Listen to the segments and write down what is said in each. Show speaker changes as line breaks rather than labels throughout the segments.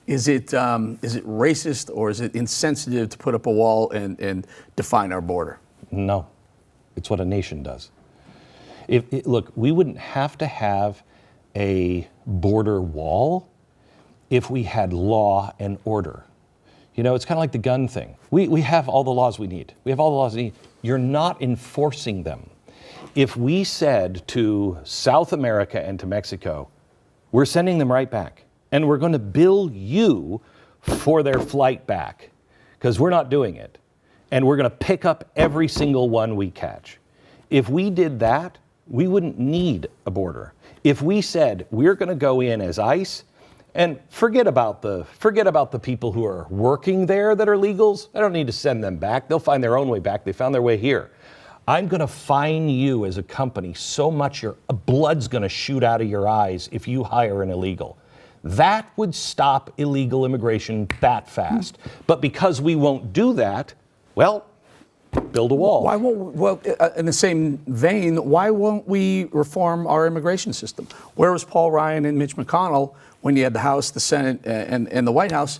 Is it racist or is it insensitive to put up a wall and define our border?
No, it's what a nation does. Look, we wouldn't have to have a border wall if we had law and order. You know, it's kind of like the gun thing. We have all the laws we need. We have all the laws we need. You're not enforcing them. If we said to South America and to Mexico, we're sending them right back, and we're going to bill you for their flight back, because we're not doing it, and we're going to pick up every single one we catch. If we did that, we wouldn't need a border. If we said we're going to go in as ICE, and forget about the people who are working there that are legals. I don't need to send them back. They'll find their own way back. They found their way here. I'm going to fine you as a company so much your blood's going to shoot out of your eyes if you hire an illegal. That would stop illegal immigration that fast. But because we won't do that, well, build a wall.
Why won't, in the same vein, why won't we reform our immigration system? Where was Paul Ryan and Mitch McConnell when you had the House, the Senate, and the White House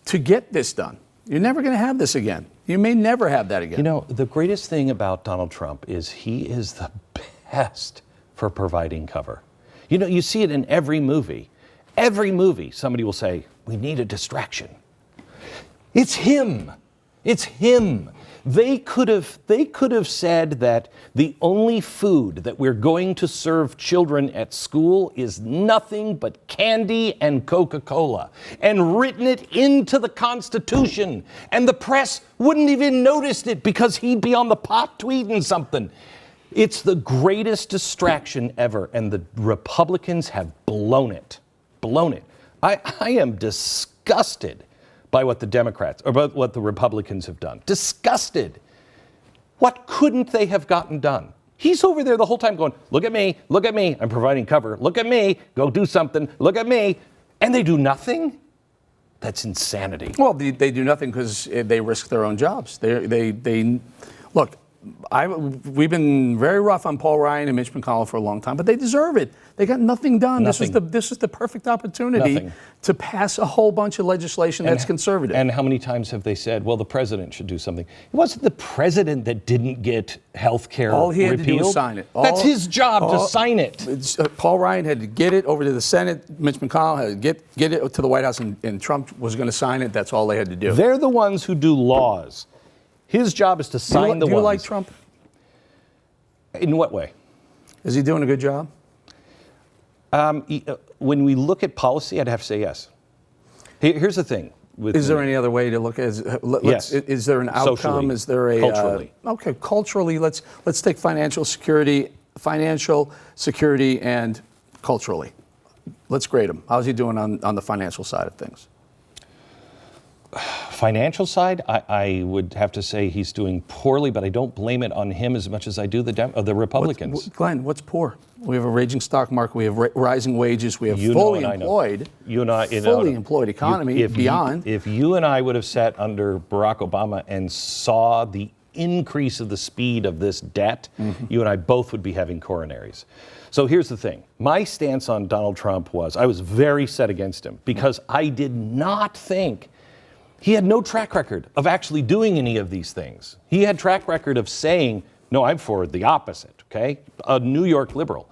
to get this done? You're never going to have this again. You may never have that again.
You know, the greatest thing about Donald Trump is he is the best for providing cover. You know, you see it in every movie. Every movie, somebody will say, we need a distraction. It's him. It's him. They could have said that the only food that we're going to serve children at school is nothing but candy and Coca-Cola, and written it into the Constitution, and the press wouldn't even notice it because he'd be on the pot tweeting something. It's the greatest distraction ever, and the Republicans have blown it. Blown it. I am disgusted by what the Democrats, or about what the Republicans have done. Disgusted. What couldn't they have gotten done? He's over there the whole time going, look at me, I'm providing cover, look at me, go do something, look at me, and they do nothing? That's insanity.
Well, they do nothing because they risk their own jobs. They look, we've been very rough on Paul Ryan and Mitch McConnell for a long time, but they deserve it. They got nothing done.
Nothing.
This was the perfect opportunity to pass a whole bunch of legislation that's conservative.
And how many times have they said, well, the president should do something? It wasn't the president that didn't get health care repealed.
All he had to do was sign it.
That's his job, to sign it.
Paul Ryan had to get it over to the Senate. Mitch McConnell had to get it to the White House, and Trump was going to sign it. That's all they had to do.
They're the ones who do laws. His job is to sign the ones.
Do you like Trump?
In what way?
Is he doing a good job?
When we look at policy, I'd have to say yes. Here's the thing.
Is there any other way to look at it?
Yes.
Is there an outcome?
Socially,
is there a
culturally?
Okay, culturally, let's take financial security, and culturally. Let's grade him. How's he doing on the financial side of things?
Financial side, I would have to say he's doing poorly, but I don't blame it on him as much as I do the Republicans.
Glenn, what's poor? We have a raging stock market. We have rising wages. We have fully employed economy beyond.
If you and I would have sat under Barack Obama and saw the increase of the speed of this debt, you and I both would be having coronaries. So here's the thing. My stance on Donald Trump was I was very set against him because I did not think he had no track record of actually doing any of these things. He had track record of saying, no, I'm for the opposite, okay? A New York liberal.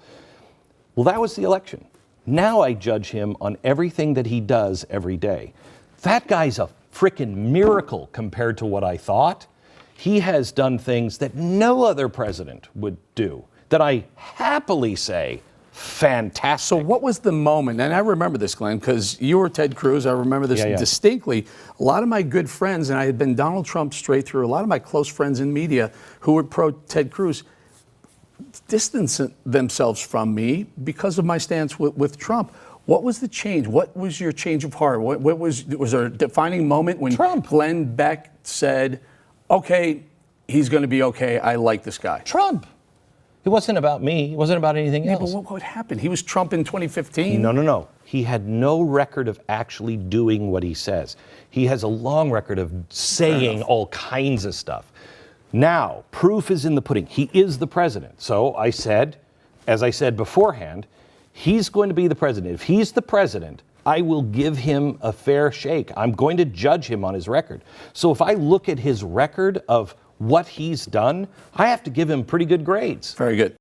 Well, that was the election. Now I judge him on everything that he does every day. That guy's a frickin' miracle compared to what I thought. He has done things that no other president would do, that I happily say, fantastic.
So what was the moment, and I remember this, Glenn, because you were Ted Cruz, I remember this distinctly. A lot of my good friends, and I had been Donald Trump straight through, a lot of my close friends in media who were pro-Ted Cruz distanced themselves from me because of my stance with Trump. What was the change? What was your change of heart? What was there a defining moment when Glenn Beck said, okay, he's going to be okay, I like this guy?
Trump. It wasn't about me. It wasn't about anything else.
But what happened? He was Trump in 2015.
No. He had no record of actually doing what he says. He has a long record of saying all kinds of stuff. Now, proof is in the pudding. He is the president. So I said, as I said beforehand, he's going to be the president. If he's the president, I will give him a fair shake. I'm going to judge him on his record. So if I look at his record of what he's done, I have to give him pretty good grades.
Very good.